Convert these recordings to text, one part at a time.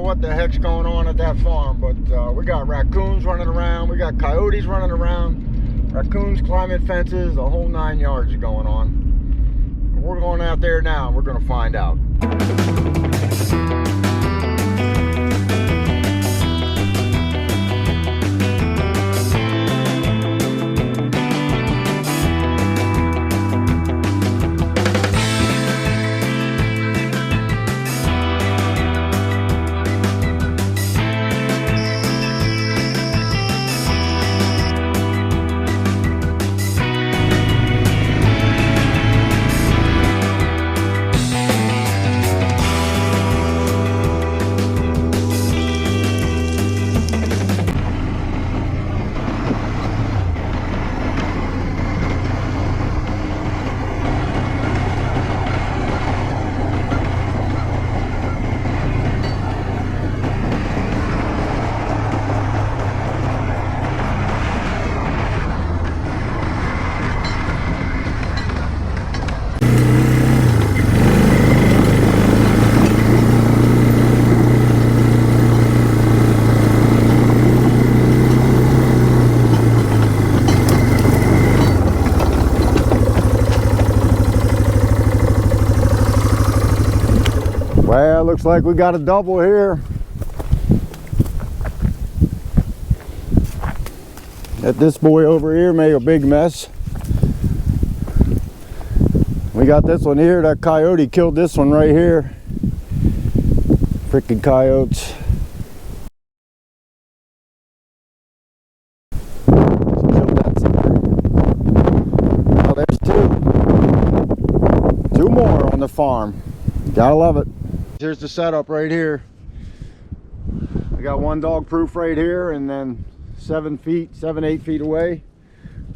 what the heck's going on at that farm, but we got raccoons running around, we got coyotes running around, raccoons climbing fences, the whole 9 yards is going on. We're going out there now and we're going to find out. Well, looks like we got a double here. This boy over here made a big mess. We got this one here. That coyote killed this one right here. Freaking coyotes. Killed that sucker. Well, there's two more on the farm. Gotta love it. Here's the setup right here. I got one dog proof right here, and then 7, 8 feet away,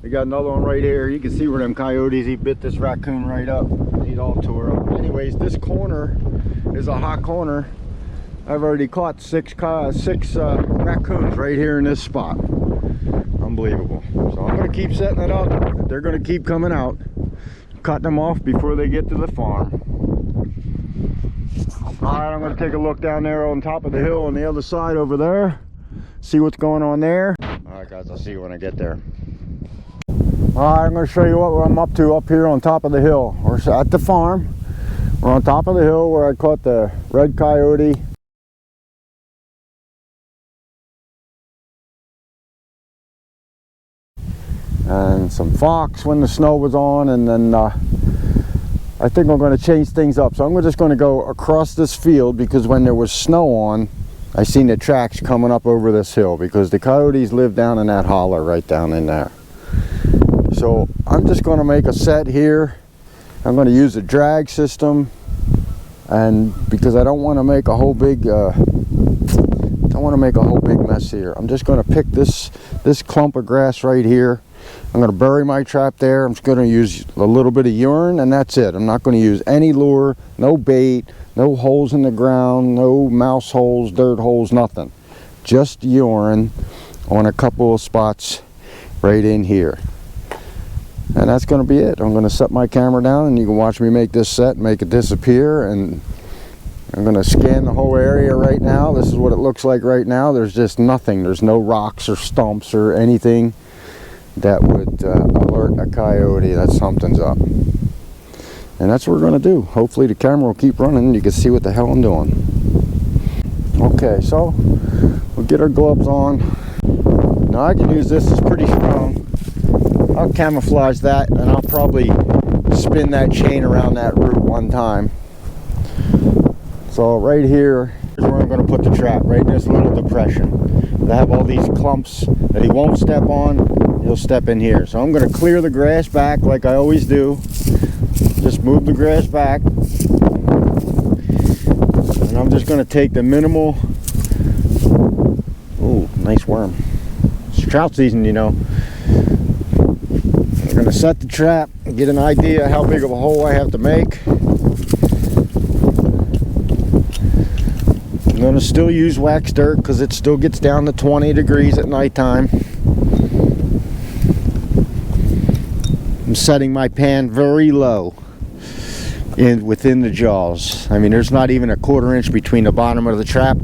we got another one right here. You can see where them coyotes, he bit this raccoon right up. He all tore up. Anyways, this corner is a hot corner. I've already caught six raccoons right here in this spot. Unbelievable. So I'm going to keep setting it up. They're going to keep coming out. Cut them off before they get to the farm. Alright, I'm going to take a look down there on top of the hill on the other side over there. See what's going on there. Alright guys, I'll see you when I get there. Alright, I'm going to show you what I'm up to up here on top of the hill. We're at the farm. We're on top of the hill where I caught the red coyote. And some fox when the snow was on, and then I think I'm going to change things up. So I'm just going to go across this field, because when there was snow on, I seen the tracks coming up over this hill, because the coyotes live down in that holler right down in there. So I'm just going to make a set here. I'm going to use a drag system, and because I don't want to make a whole big mess here. I'm just going to pick this clump of grass right here. I'm going to bury my trap there. I'm just going to use a little bit of urine, and that's it. I'm not going to use any lure, no bait, no holes in the ground, no mouse holes, dirt holes, nothing. Just urine on a couple of spots right in here. And that's going to be it. I'm going to set my camera down, and you can watch me make this set, make it disappear, and I'm going to scan the whole area right now. This is what it looks like right now. There's just nothing. There's no rocks or stumps or anything that would alert a coyote that something's up. And that's what we're going to do. Hopefully the camera will keep running and you can see what the hell I'm doing. Okay, so we'll get our gloves on. Now I can use this, it's pretty strong. I'll camouflage that, and I'll probably spin that chain around that root one time. So right here is where I'm going to put the trap, right in this little depression. I have all these clumps that he won't step on. He'll step in here. So I'm going to clear the grass back like I always do. Just move the grass back. And I'm just going to take the minimal. Oh, nice worm. It's trout season, you know. I'm going to set the trap and get an idea how big of a hole I have to make. I'm going to still use wax dirt because it still gets down to 20 degrees at nighttime. I'm setting my pan very low. within the jaws. I mean, there's not even a 1/4 inch between the bottom of the trap.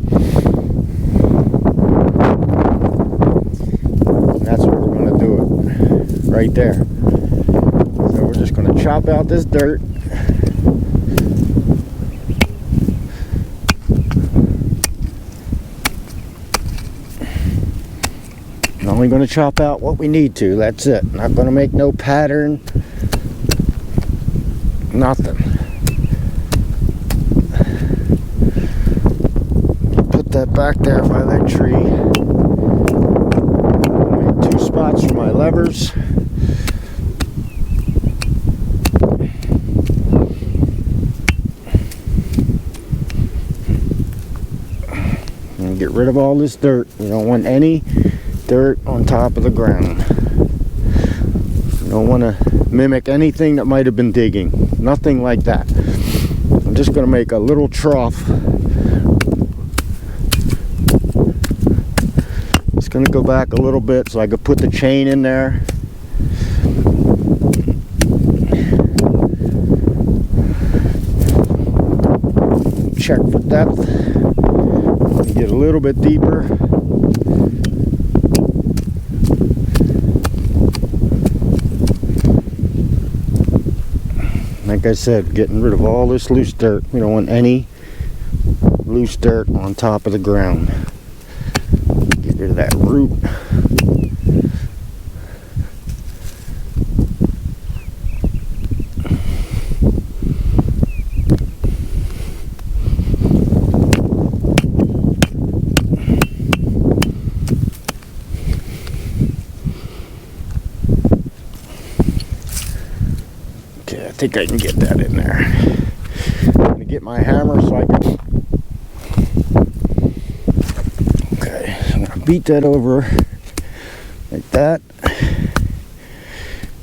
And that's where we're going to do it, right there. So we're just going to chop out this dirt. I'm only going to chop out what we need to. That's it. Not going to make no pattern. Nothing. Put that back there by that tree. Make 2 spots for my levers. And get rid of all this dirt. You don't want any dirt on top of the ground. You don't want to mimic anything that might have been digging. Nothing like that. I'm just going to make a little trough. It's going to go back a little bit so I could put the chain in there. Check for depth. Get a little bit deeper. Like I said, getting rid of all this loose dirt. We don't want any loose dirt on top of the ground. Get rid of that root. I think I can get that in there. I'm going to get my hammer so I can... Okay, I'm going to beat that over like that.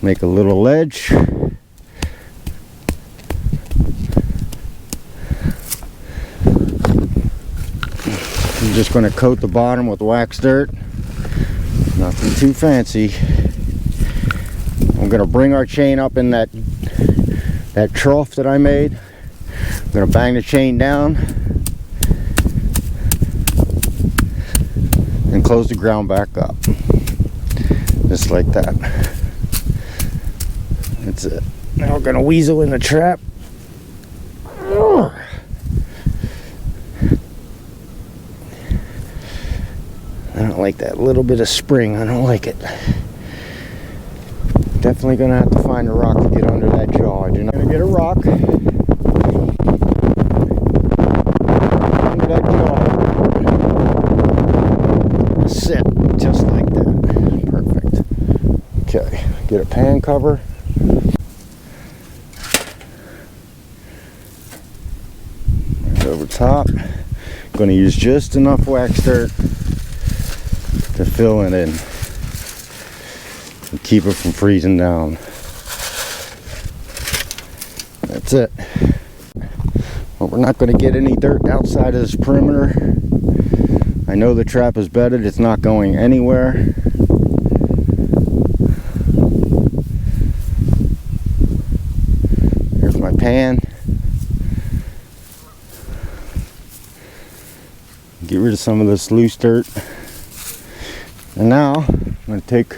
Make a little ledge. I'm just going to coat the bottom with wax dirt. Nothing too fancy. I'm going to bring our chain up in that trough that I made. I'm going to bang the chain down and close the ground back up. Just like that. That's it. Now we're going to weasel in the trap. I don't like that little bit of spring. I don't like it. Definitely gonna have to find a rock to get under that jaw. I'm gonna get a rock under that jaw. Sit just like that. Perfect. Okay, get a pan cover. Right over top. Gonna use just enough wax dirt to fill it in. Keep it from freezing down. That's it. Well, we're not going to get any dirt outside of this perimeter. I know the trap is bedded. It's not going anywhere. Here's my pan. Get rid of some of this loose dirt. And now I'm going to take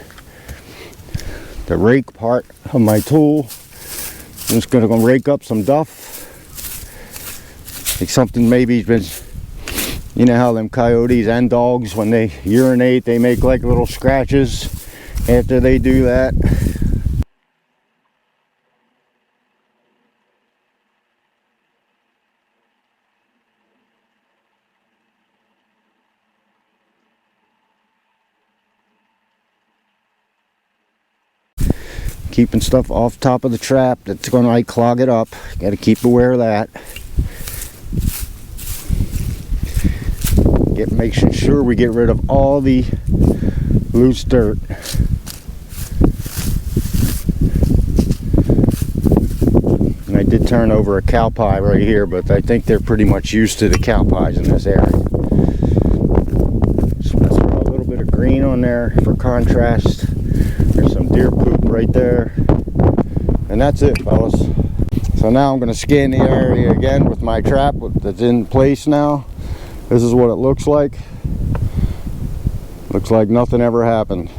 the rake part of my tool. I'm just going to go rake up some duff. Like something maybe been, you know how them coyotes and dogs, when they urinate, they make like little scratches after they do that. Keeping stuff off top of the trap that's going to like clog it up. Got to keep aware of that. Make sure we get rid of all the loose dirt. And I did turn over a cow pie right here, but I think they're pretty much used to the cow pies in this area. So let's throw a little bit of green on there for contrast. There's some deer poop right there. And that's it, fellas. So now I'm going to scan the area again with my trap that's in place now. This is what it looks like. Looks like nothing ever happened.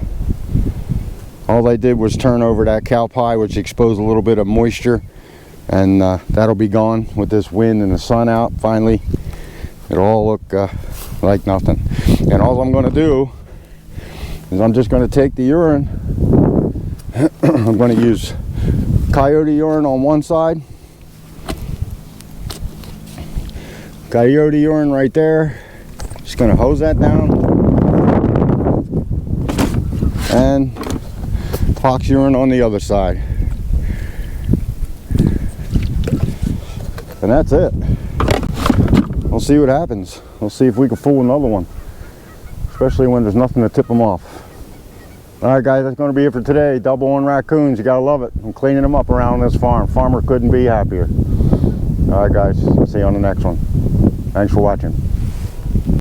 All they did was turn over that cow pie, which exposed a little bit of moisture, and that'll be gone with this wind and the sun out. Finally, it'll all look like nothing. And all I'm going to do is I'm just going to take the urine. I'm going to use Coyote urine on one side, Coyote urine right there. Just going to hose that down, and Fox urine on the other side, and that's it. We'll see what happens. We'll see if we can fool another one, especially when there's nothing to tip them off. All right, guys, that's going to be it for today. Double on raccoons. You got to love it. I'm cleaning them up around this farm. Farmer couldn't be happier. All right, guys. See you on the next one. Thanks for watching.